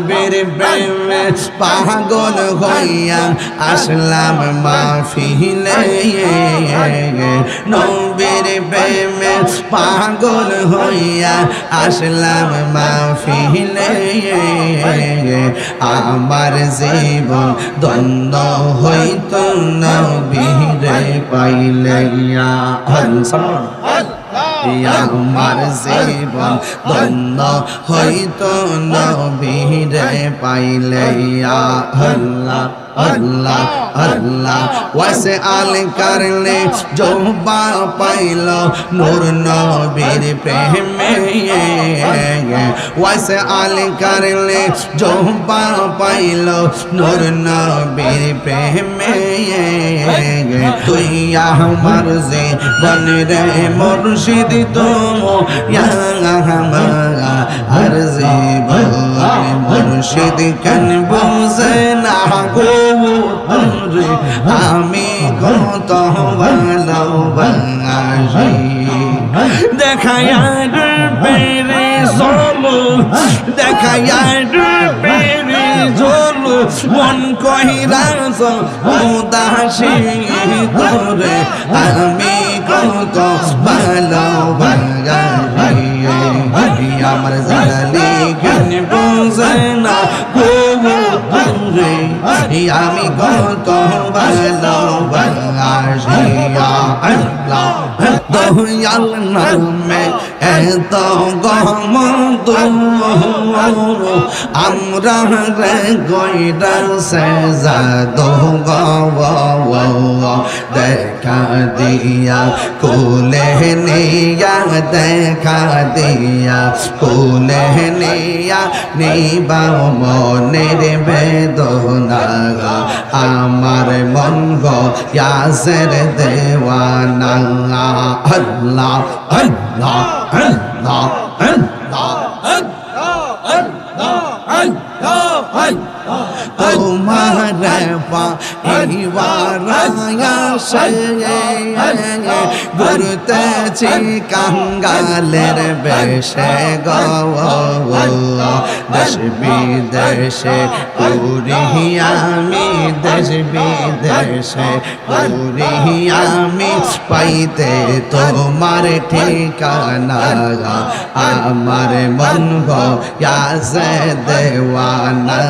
বীর প্রেমে পাগল হইয়া আসলাম মাহফিলে নবীর প্রেমে পাগল হইয়া আসলাম মাহফিলে আমার জীবন ধন্য হইত নবীরে পাইলে আমার জীবন ধন্য হইত নবীরে পাইলে আল্লাহ আল্লাহ আল্লাহ ওয়াসে আল করলে জোবা পাইল নূর নবীর প্রেমে ওয়াসে আল করলে জোবা পাইল নূর নবীর প্রেমে তুই আমার জীবন রে মুর্শিদ তুমো আর জীবন মুর্শিদ কেন বুঝে না গো আমি কত ভালোবাসি দেখায়া পেরে চলো দেখায়া পেরে চলো মন কহিরাস উদাসী তোরে আমি কত ভালোবাসি আমার জালি কেন বুঝে না আমি কত ভালোবাসি দয়াল নামে এত গমত আমরা রে গইরা সে জাদু দেখা দিয়া কোলে নিয়া দেখা দিয়া কোলে নিয়া নিবাও মনের বেদনা আমার মন গো ইয়াসের দেওয়ানা আল্লাহ আল্লাহ আল্লাহ আল্লাহ তোমার ঘুরতেছি কাঙ্গালের বেশে দেশ বিদেশে পুরি আমি দেশ বিদেশে পুরি আমি পাইতে তোমার ঠিকানা আমার মন গো ইয়াসে দেওয়ানা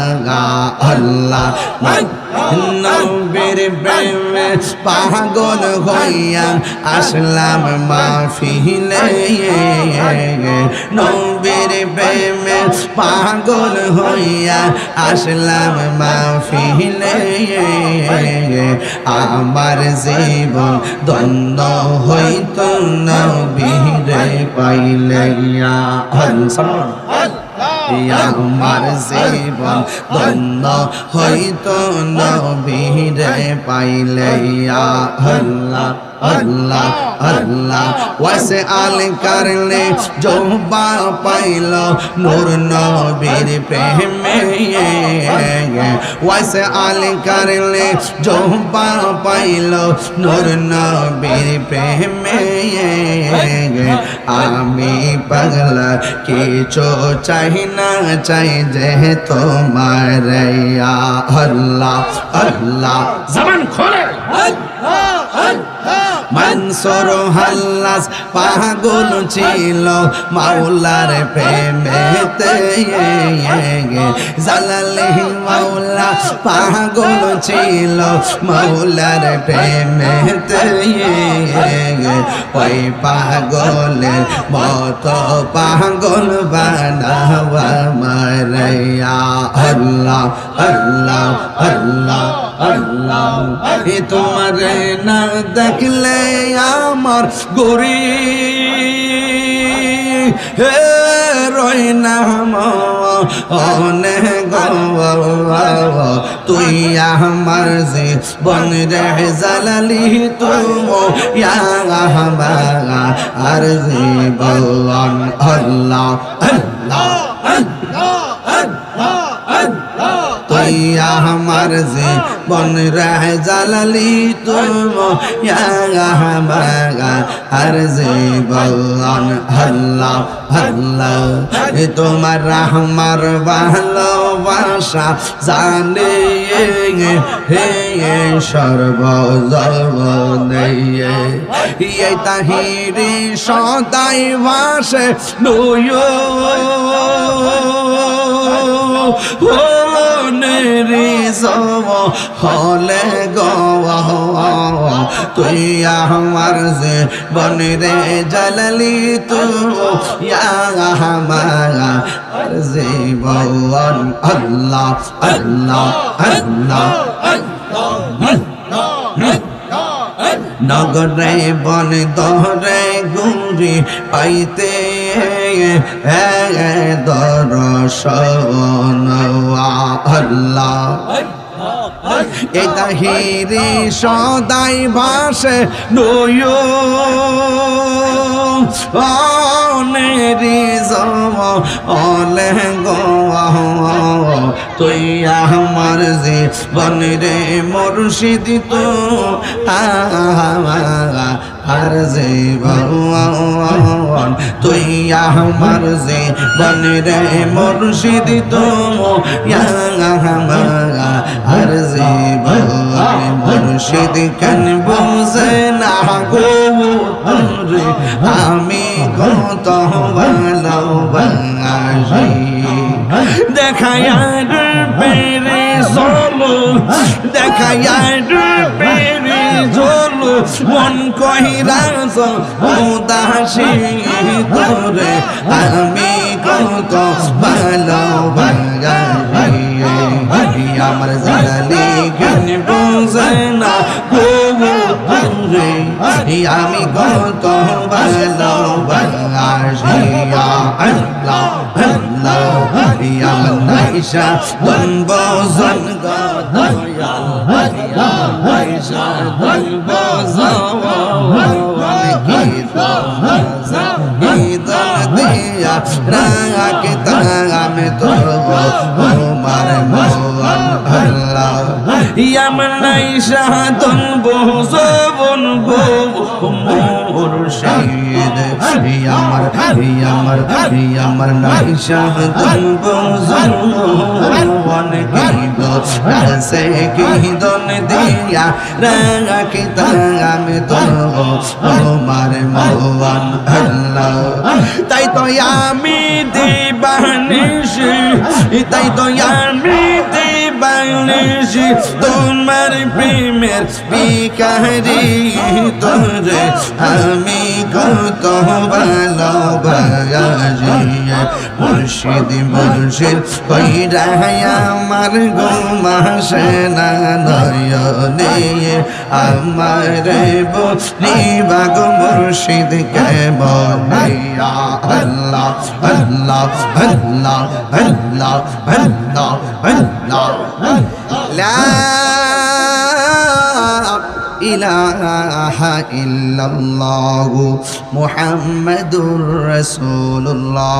আল্লাহ নবীর প্রেমে পাগল হইয়া আসলাম মাহফিলে নবীর প্রেমে পাগল হইয়া আসলাম মাহফিলে আমার জীবন ধন্য হইত নবীরে পাইলে আমার জীবন ধন্য হইত নবীরে পাইলে আল্লাহ আল্লাহ আল্লাহ ওয়াসে আল করলে জোবা পাইল নূর নবীর প্রেমে ওয়াসে আল করলে জোবা পাইল নূর নবীর প্রেমে আমি পাগলা কিছু চাই না চাই যে তোমার আল্লাহ আল্লাহ জবান খোলে মনসুর হাল্লাস পাগল ছিল মাওলার প্রেমেতে জালালি মাওলা পাগল ছিল মাওলার প্রেমেতে ওই পাগলের মতো পাগল বানাওয়া মারাইয়া আল্লাহ আল্লাহ আল্লাহ আল্লাহ তোমার না দেখলে আমার গরি হে রই নাম অনেক তুই আমার জীবন রে জালালি তুমো আর জীবন আল্লাহ আল্লাহ আল্লাহ আল্লাহ তুই আমার জীবন রে জালালি তুমি আমার জীবন আল্লাহ আল্লাহ তোমার আমার ভালোবাসা জানে হে সর্বজনে এই তাহিরি সদাই ভাসে নয় হলে গো তুই আমার জীবন রে জালালি তুই আমার জীবন আল্লাহ আল্লাহ আল্লাহ নগরে বন দরে গুরি পাইতে দর্শন আল্লাহ এই তাহিরি সদাই ভাসে নয় অনেরি অলে গো তুই আমার জীবন রে মুর্শিদ তো আর জীবন তুই আমার জীবন রে মুর্শিদ তো আর জীবন মুর্শিদ কেন বুঝে না গো রে আমি কত ভালোবাসি দেখায়ার পেরে চলো দেখায়ার পেরে চলো মন কহিরা উদাসী তোরে আমি কত ভালোবাসি আমার জালালি জ্ঞান বুঝে না রে আমি কত ভালোবাসি আল্লাহ আল্লাহ আমার নাইশা দনব জন নাইশা দনব দিয়া রাগে তামে তো তোমার মোহন আল্লাহ আমার নাইশা দনব জবন গো মুর্শিদ আমার নাইশা দনব জবন গিব সে কি দন দিয়া রাগে তামে তো তোমার মোহন আল্লাহ তাই তো আমি দিবানিশি তাই তো আমি দিবানিশি তোমার প্রেমের বিকারি তোরে আমি কত ভালোবাসি মুর্শিদ মুর্শিদ কইরা আমার ঘুমাসে না নয়নে আমার নিবাগ মুর্শিদ কে বলিয়া আল্লাহ আল্লাহ আল্লাহ আল্লাহ আল্লাহ আল্লাহ লা ইলাহা ইল্লাল্লাহু মুহাম্মাদুর রাসূলুল্লাহ।